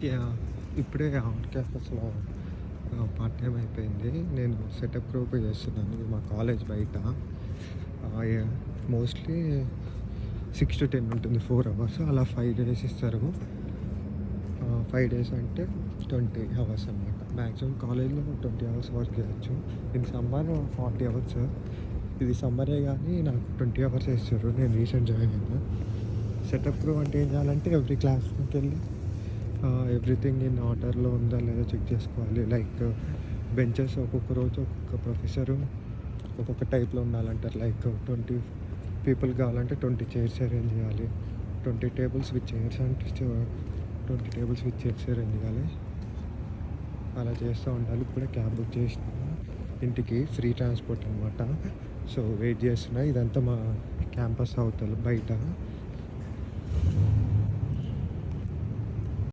Yeah! ఇప్పుడే on క్యాంపస్‌లో part time అయిపోయింది. నేను సెటప్ గ్రూప్ చేస్తున్నాను. ఇది మా కాలేజ్ బయట. యాహ్! మోస్ట్‌లీ 6-10 ఉంటుంది. 4 అవర్స్ అలా 5 డేస్ ఇస్తారు. 5 డేస్ అంటే 20 అవర్స్ అనమాట. మ్యాక్సిమం కాలేజ్‌లో 20 అవర్స్ వర్క్ చేయొచ్చు. In summer 40 hours. ఇది సమ్మరే గానీ నాకు 20 అవర్సే ఇస్తారు. నేను రీసెంట్ జాయిన్ అయినా. సెటప్ గ్రూప్ అంటే ఏం చేయాలంటే ఎవ్రీ క్లాస్‌లోకెళ్ళి ఎవ్రీథింగ్ ఇన్ ఆర్డర్‌లో ఉందా లేదా చెక్ చేసుకోవాలి. లైక్ బెంచెస్ ఒక్కొక్క రోజు ఒక్కొక్క ప్రొఫెసరు ఒక్కొక్క టైప్‌లో ఉండాలంటారు. లైక్ 20 పీపుల్ కావాలంటే 20 చైర్స్ అరేంజ్ చేయాలి. 20 టేబుల్స్ విత్ చైర్స్ అంటే 20 టేబుల్స్ విత్ చైర్స్ అరేంజ్ చేయాలి. అలా చేస్తూ ఉండాలి. ఇప్పుడే క్యాబ్ బుక్ చేసిన ఇంటికి ఫ్రీ ట్రాన్స్‌పోర్ట్ అనమాట. సో వెయిట్ చేస్తున్నా. ఇదంతా మా క్యాంపస్ అవతల బయట.